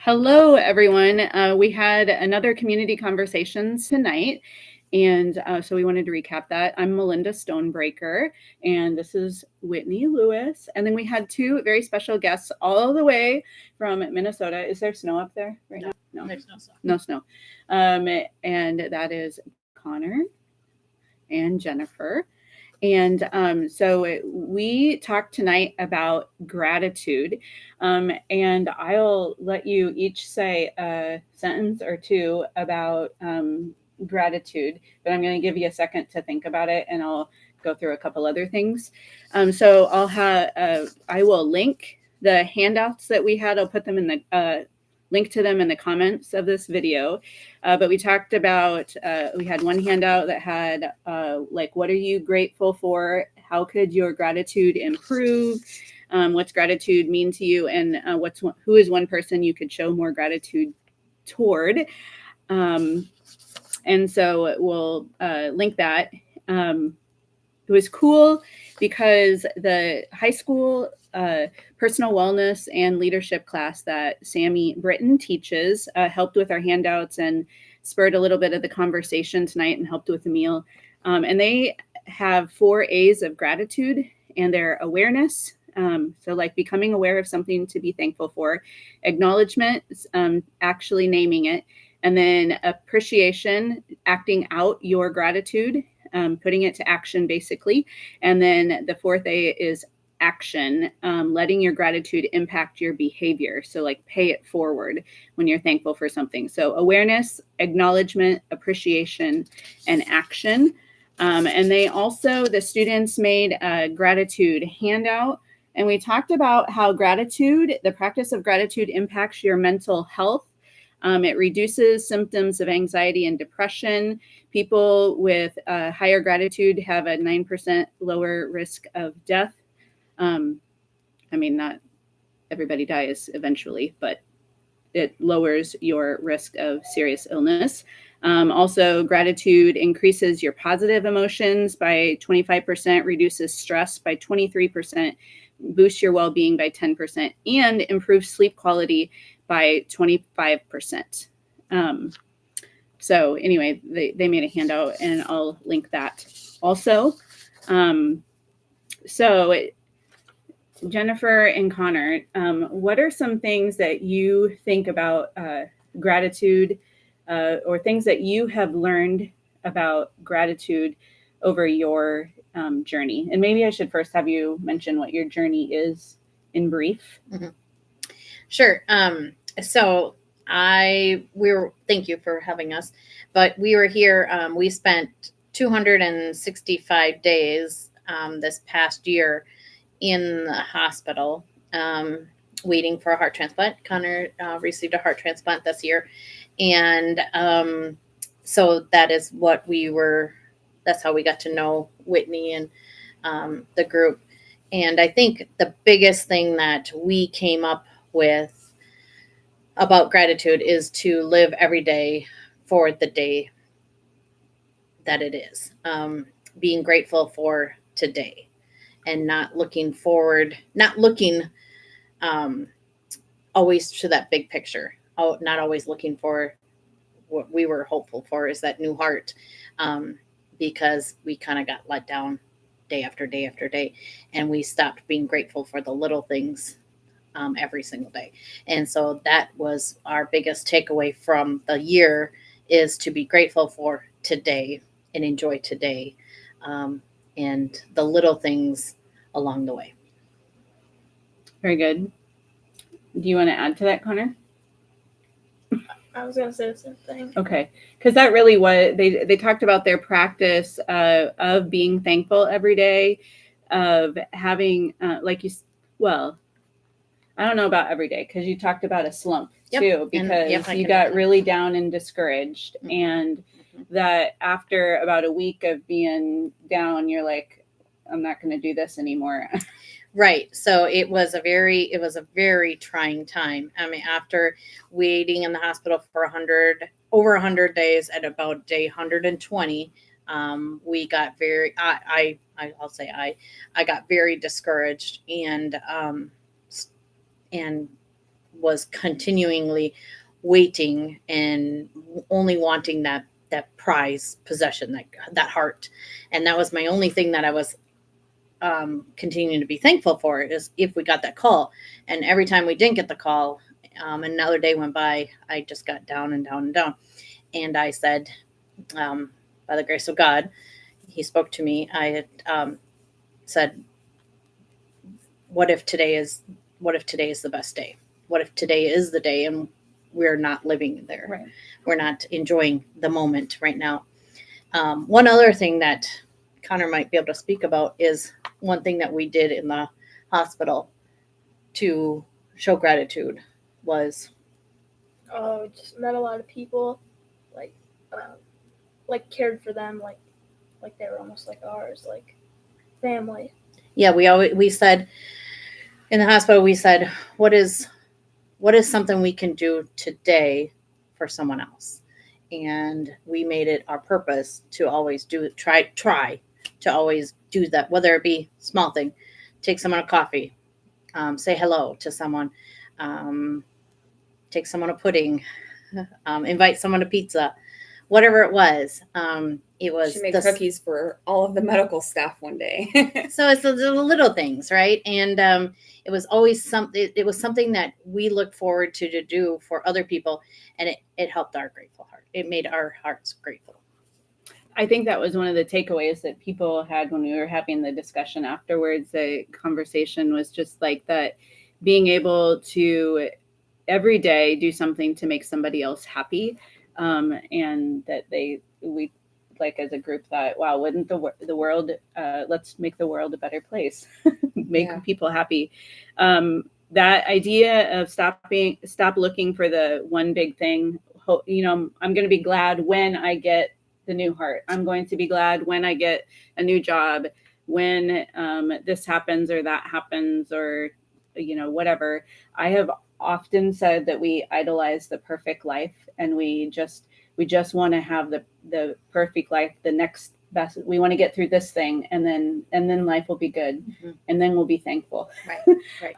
Hello, everyone. We had another community conversations tonight, and so we wanted to recap that. I'm Melinda Stonebreaker, and this is Whitney Lewis. And then we had two very special guests all the way from Minnesota. Is there snow up there right now? No, there's no snow. No snow. And that is Connor and Jennifer. And so we talked tonight about gratitude. And I'll let you each say a sentence or two about gratitude, but I'm going to give you a second to think about it and I'll go through a couple other things. So I will link the handouts that we had. I'll put them in the link to them in the comments of this video. But we talked about, we had one handout that had like, what are you grateful for? How could your gratitude improve? What's gratitude mean to you? And who is one person you could show more gratitude toward? And so we'll link that. It was cool because the high school personal wellness and leadership class that Sammy Britton teaches helped with our handouts and spurred a little bit of the conversation tonight and helped with the meal. And they have 4 A's of gratitude, and their awareness. So like becoming aware of something to be thankful for, acknowledgement, actually naming it, and then appreciation, acting out your gratitude, putting it to action basically. And then the 4th A is action, letting your gratitude impact your behavior. So like pay it forward when you're thankful for something. So awareness, acknowledgement, appreciation, and action. And the students made a gratitude handout. And we talked about how the practice of gratitude impacts your mental health. It reduces symptoms of anxiety and depression. People with higher gratitude have a 9% lower risk of death. Not everybody dies eventually, but it lowers your risk of serious illness. Also, gratitude increases your positive emotions by 25%, reduces stress by 23%, boosts your well-being by 10%, and improves sleep quality by 25%. So anyway, they made a handout and I'll link that also. Jennifer and Connor, what are some things that you think about gratitude or things that you have learned about gratitude over your journey? And maybe I should first have you mention what your journey is in brief. Mm-hmm. Sure. Thank you for having us, but we were here, we spent 265 days this past year in the hospital, waiting for a heart transplant. Connor received a heart transplant this year. And so that is that's how we got to know Whitney and the group. And I think the biggest thing that we came up with about gratitude is to live every day for the day that it is. Being grateful for today and not looking always to that big picture. Not always looking for what we were hopeful for is that new heart, because we kind of got let down day after day after day, and we stopped being grateful for the little things every single day. And so that was our biggest takeaway from the year, is to be grateful for today and enjoy today, and the little things along the way. Very good. Do you want to add to that, Connor? I was going to say the same thing. Okay. Because that really was, they talked about their practice of being thankful every day, of having, I don't know about every day, because you talked about a slump too, because you got really down and discouraged. Mm-hmm. And mm-hmm. that after about a week of being down, you're like, I'm not going to do this anymore. Right. So it was a very trying time. I mean, after waiting in the hospital for over 100 days, at about day 120, we got I got very discouraged and was continually waiting and only wanting that prize possession, that heart. And that was my only thing that I was continuing to be thankful for, is if we got that call. And every time we didn't get the call, another day went by, I just got down and down and down. And I said, by the grace of God, he spoke to me. I had said, what if today is the best day? What if today is the day and we're not living there? Right. We're not enjoying the moment right now. One other thing that Connor might be able to speak about is one thing that we did in the hospital to show gratitude was, just met a lot of people, like cared for them, like they were almost like ours, like family. yeah, we said in the hospital, we said, what is something we can do today for someone else? And we made it our purpose to always try to always do that, whether it be small thing, take someone a coffee, say hello to someone, take someone a pudding, invite someone to pizza, whatever it was. It was She made cookies for all of the medical staff one day. So it's the little things, right? And it was always something. It was something that we looked forward to do for other people, and it helped our grateful heart. It made our hearts grateful. I think that was one of the takeaways that people had when we were having the discussion afterwards. The conversation was just like that, being able to every day do something to make somebody else happy, and that we like as a group thought, wow, wouldn't the world, let's make the world a better place, make people happy. That idea of stop looking for the one big thing. I'm going to be glad when I get the new heart. I'm going to be glad when I get a new job, when this happens or that happens, or whatever. I have often said that we idolize the perfect life, and we just want to have the perfect life, the next best. We want to get through this thing, and then life will be good, and then we'll be thankful.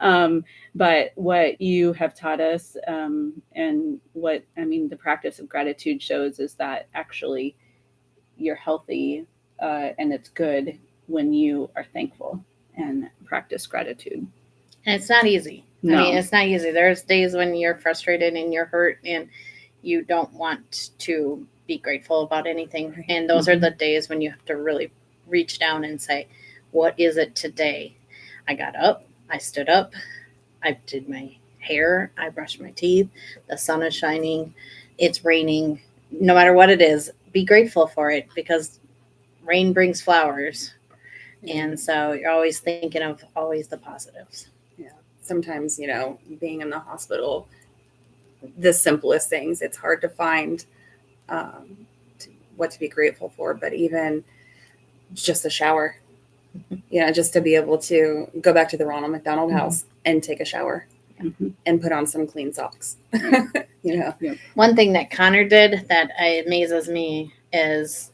Right. But what you have taught us, and the practice of gratitude shows, is that actually you're healthy, and it's good when you are thankful and practice gratitude. And it's not easy. No. I mean, it's not easy. There's days when you're frustrated and you're hurt and you don't want to be grateful about anything. Right. And those are the days when you have to really reach down and say, what is it today? I got up, I stood up, I did my hair, I brushed my teeth, the sun is shining, it's raining. No matter what it is, be grateful for it, because rain brings flowers. And so you're always thinking of always the positives. Sometimes, being in the hospital, the simplest things, it's hard to find what to be grateful for. But even just a shower, just to be able to go back to the Ronald McDonald House and take a shower and put on some clean socks. One thing that Connor did that amazes me is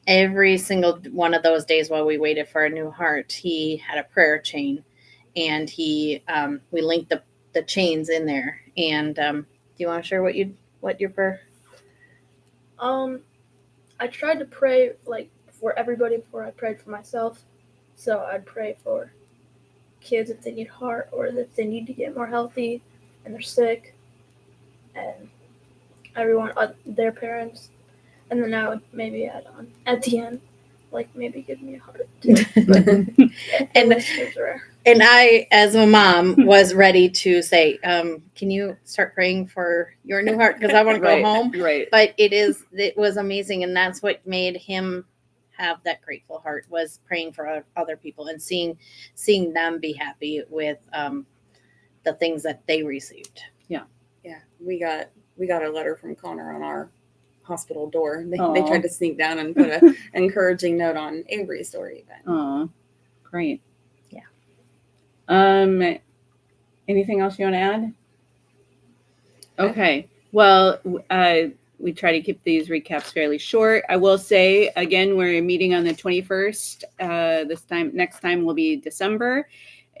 every single one of those days while we waited for a new heart, he had a prayer chain. And we linked the chains in there. And do you want to share what your prayer? I tried to pray for everybody before I prayed for myself. So I'd pray for kids if they need heart, or if they need to get more healthy and they're sick, and everyone, their parents. And then I would maybe add on at the end, maybe give me a heart. And I, as a mom, was ready to say, can you start praying for your new heart? Because I want to go home. Right. But it was amazing. And that's what made him have that grateful heart, was praying for other people and seeing them be happy with the things that they received. Yeah. We got a letter from Connor on our hospital door. They tried to sneak down and put an encouraging note on Avery's door even. Oh, great. Yeah. Anything else you want to add? Okay. Well, we try to keep these recaps fairly short. I will say, again, we're meeting on the 21st. Next time will be December.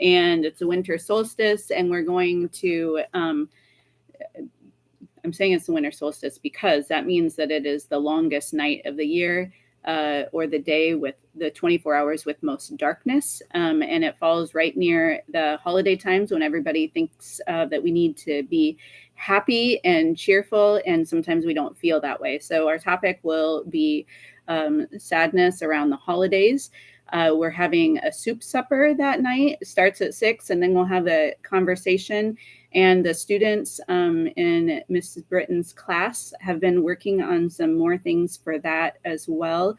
and it's a winter solstice, and we're going to, I'm saying it's the winter solstice because that means that it is the longest night of the year, or the day with the 24 hours with most darkness. And it falls right near the holiday times when everybody thinks that we need to be happy and cheerful. And sometimes we don't feel that way. So our topic will be sadness around the holidays. We're having a soup supper that night. It starts at 6, and then we'll have a conversation. And the students in Mrs. Britton's class have been working on some more things for that as well.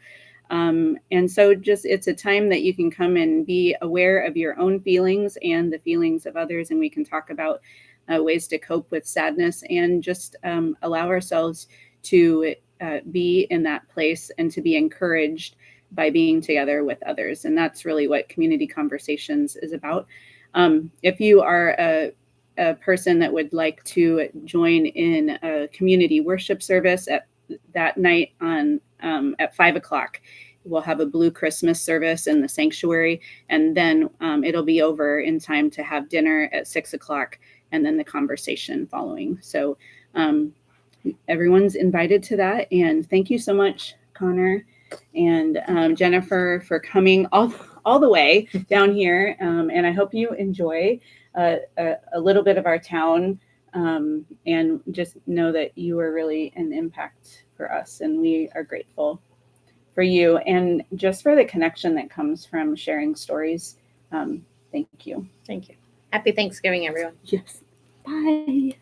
And so just it's a time that you can come and be aware of your own feelings and the feelings of others. And we can talk about ways to cope with sadness and just allow ourselves to be in that place and to be encouraged by being together with others. And that's really what Community Conversations is about. If you are a person that would like to join in a community worship service at that night on at 5 o'clock, we'll have a Blue Christmas service in the sanctuary, and then it'll be over in time to have dinner at 6 o'clock, and then the conversation following. So everyone's invited to that, and thank you so much, Connor and Jennifer, for coming all the way down here, and I hope you enjoy a little bit of our town, and just know that you are really an impact for us, and we are grateful for you and just for the connection that comes from sharing stories. Thank you. Thank you. Happy Thanksgiving, everyone. Yes. Bye.